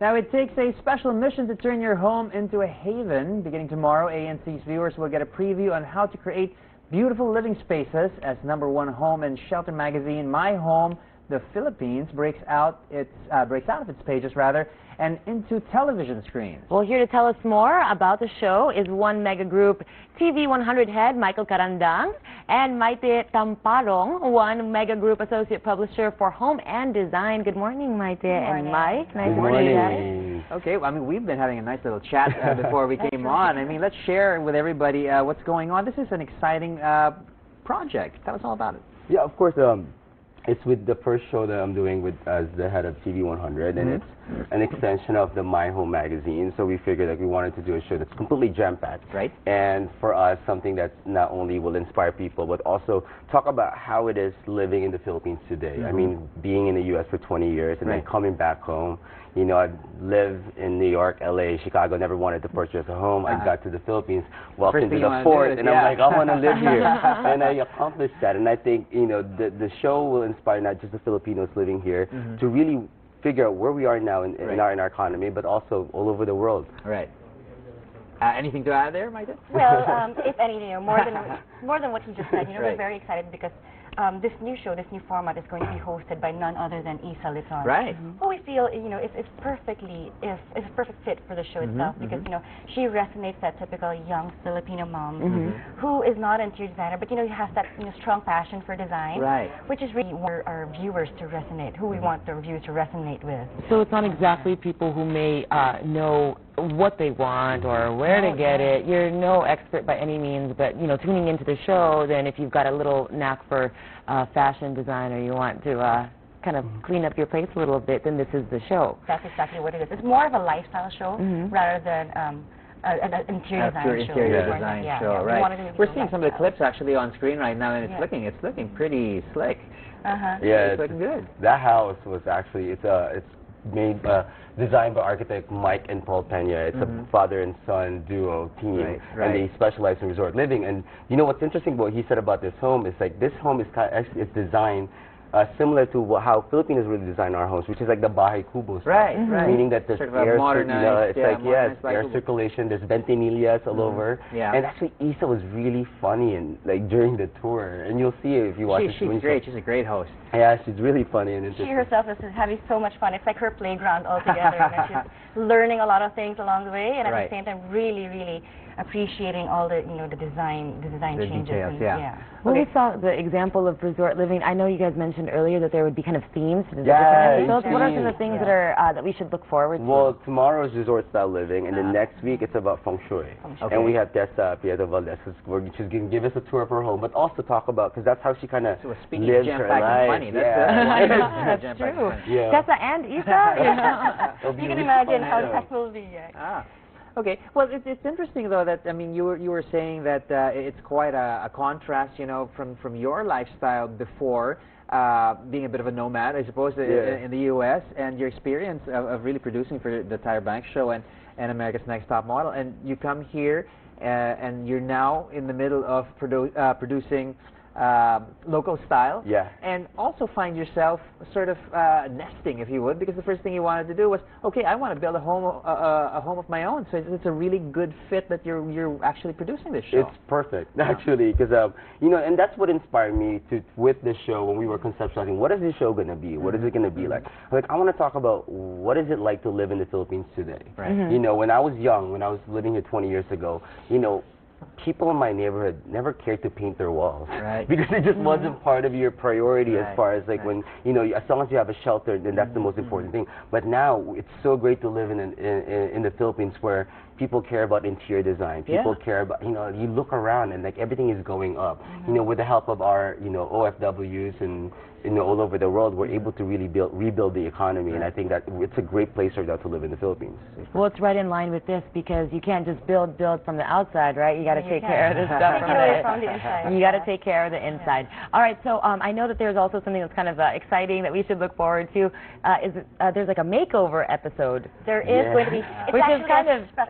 Now, it takes a special mission to turn your home into a haven. Beginning tomorrow, ANC's viewers will get a preview on how to create beautiful living spaces as #1 home and shelter magazine, My Home, the Philippines, breaks out of its pages, and into television screens. Well, here to tell us more about the show is One Mega Group TV 100 head Michael Carandang and Maite Tamparong, One Mega Group associate publisher for home and design. Good morning, Maite and Mike. Nice to meet you guys. Okay, well, I mean, we've been having a nice little chat before we came on. I mean, let's share with everybody what's going on. This is an exciting project. Tell us all about it. Yeah, of course. It's with the first show that I'm doing with as the head of TV 100, and it's an extension of the My Home magazine. So we figured that we wanted to do a show that's completely jam-packed. Right. And for us, something that not only will inspire people, but also talk about how it is living in the Philippines today. I mean, being in the U.S. for 20 years and then coming back home. You know, I live in New York, LA, Chicago, never wanted to purchase a home. I got to the Philippines, walked into the fort, and I'm like, I want to live here. And I accomplished that. And I think, you know, the show will inspire not just the Filipinos living here to really figure out where we are now in our economy, but also all over the world. Right. Anything to add there, Maite? Well, if anything, you know, more than what he just said, you know, we're very excited because this new show, this new format is going to be hosted by none other than Isa Lizon. Right. Who we feel, you know, it's a perfect fit for the show itself because, you know, she resonates that typical young Filipino mom who is not an interior designer, but, you know, has that, you know, strong passion for design. Right. Which is really what our viewers to resonate, who we want the viewers to resonate with. So it's not exactly people who may know what they want or where to get it. You're no expert by any means, but, you know, tuning into the show, then if you've got a little knack for fashion design or you want to kind of clean up your place a little bit, then this is the show. That's exactly what it is. It's more of a lifestyle show rather than an interior design show. Right. We're seeing some of the clips actually on screen right now, and it's looking pretty slick. Yeah, it's looking good. That house was actually it's made designed by architect Mike and Paul Pena. It's a father and son duo team, and they specialize in resort living. And you know what's interesting about what he said about this home is like this home is actually it's designed similar to how Filipinos really design our homes, which is like the bahay kubo style. Meaning that there's air, it's air circulation, there's ventanillas all over. And actually Isa was really funny and like during the tour, and you'll see it if you watch it. She's great. She's a great host. Yeah, she's really funny and interesting. She herself is having so much fun. It's like her playground altogether. And she's learning a lot of things along the way, and at the same time, really appreciating all the, you know, the design changes. Details, When we saw the example of resort living, I know you guys mentioned earlier that there would be kind of themes to the different episodes. What are some of the things that are that we should look forward to? Well, tomorrow is resort style living, and then next week it's about feng shui. And we have Tessa Pietro Valdez, she's going to give us a tour of her home, but also talk about, because that's how she kind of lives her life. Money, that's true. Tessa and Isa? You can imagine how that will be. Okay. Well, it's interesting though that I mean you were saying that it's quite a contrast, you know, from your lifestyle before being a bit of a nomad, I suppose, in the U.S. and your experience of really producing for the Tyra Banks show and America's Next Top Model, and you come here and you're now in the middle of producing local style, and also find yourself sort of nesting, if you would, because the first thing you wanted to do was, okay, I want to build a home of my own. So it's a really good fit that you're actually producing this show. It's perfect, actually, because you know, and that's what inspired me with this show when we were conceptualizing. What is this show going to be? What is it going to be like? Like, I want to talk about what is it like to live in the Philippines today. You know, when I was young, when I was living here 20 years ago, you know, people in my neighborhood never cared to paint their walls because it just wasn't part of your priority as far as like when, you know, as long as you have a shelter, then that's the most important thing. But now it's so great to live in the Philippines where people care about interior design. People care about, you know, you look around and like everything is going up. You know, with the help of our, you know, OFWs and, you know, all over the world, we're able to really rebuild the economy, and I think that it's a great place right now to live in the Philippines. Well, it's right in line with this because you can't just build from the outside, right? You got to take care of the stuff from the inside. You got to take care of the inside. All right, so I know that there's also something that's kind of exciting that we should look forward to. There's like a makeover episode. There is going to be,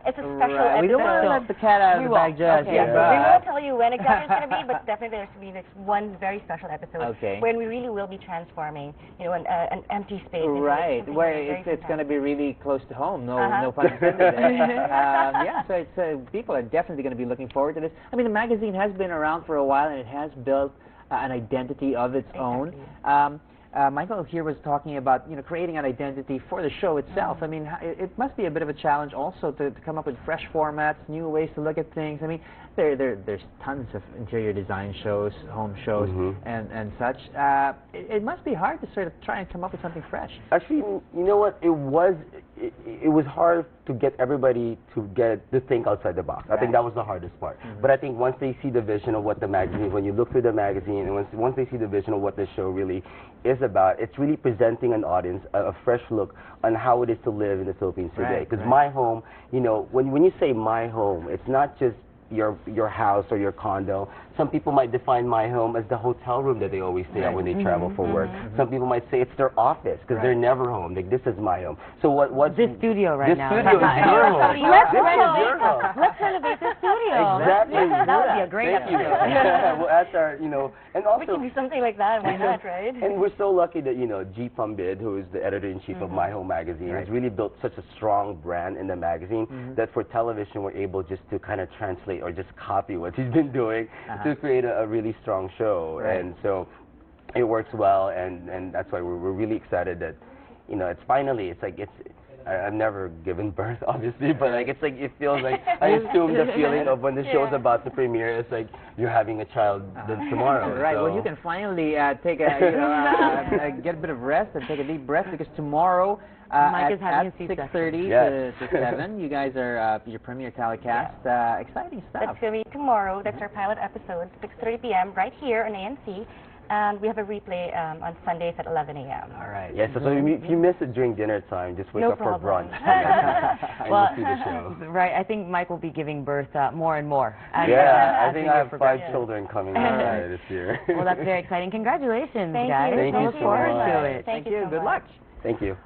it's it's a special Right. episode. We don't want to let the cat out of the bag just Okay. yet. We won't tell you when exactly it's going to be, but definitely there's going to be one very special episode Okay. when we really will be transforming, an empty space. into Right, something where very it's going to be really close to home. No, Uh-huh. no pun intended there. Yeah, so it's people are definitely going to be looking forward to this. I mean, the magazine has been around for a while, and it has built an identity of its own. Michael here was talking about creating an identity for the show itself. I mean, it must be a bit of a challenge also to come up with fresh formats, new ways to look at things. I mean, there's tons of interior design shows, home shows, and such. It must be hard to sort of try and come up with something fresh. Actually, you know what? It was hard to get everybody to think outside the box. I think that was the hardest part. But I think once they see the vision of what the magazine, when you look through the magazine, and once they see the vision of what the show really is about, it's really presenting an audience a fresh look on how it is to live in the Philippines today. Because my home, when you say my home, it's not just your house or your condo. Some people might define my home as the hotel room that they always stay at when they travel for work. Some people might say it's their office because they're never home. Like, this is my home. So what? This studio right now. This studio is your home. Let's renovate this studio. Exactly. That would be a great Thank you. episode. Well, that's our, and also We can do something like that. Why not, right? And we're so lucky that, G. Pambid, who is the editor-in-chief of My Home magazine, has really built such a strong brand in the magazine that for television we're able just to kind of translate or just copy what he's been doing to create a really strong show. And so it works well, and that's why we're really excited that, I've never given birth, obviously, but it feels like, I assume the feeling of when the show's about to premiere, it's like you're having a child tomorrow. Right, so. well, you can finally take a, get a bit of rest and take a deep breath, because tomorrow Mike is at having a C-section. 6:30 to 7, you guys are your premiere telecast. Exciting stuff. That's going to be tomorrow. That's our pilot episode, 6:30 p.m. right here on ANC. And we have a replay on Sundays at 11 a.m. All right. Yes, so if you miss it during dinner time, just wake up for brunch. And you'll see the show. Right, I think Mike will be giving birth more and more. I think I have 5 children coming this year. Well, that's very exciting. Congratulations, Thank guys. you. Thank you Look so forward much. to it. Thank you so Good much. luck. Thank you.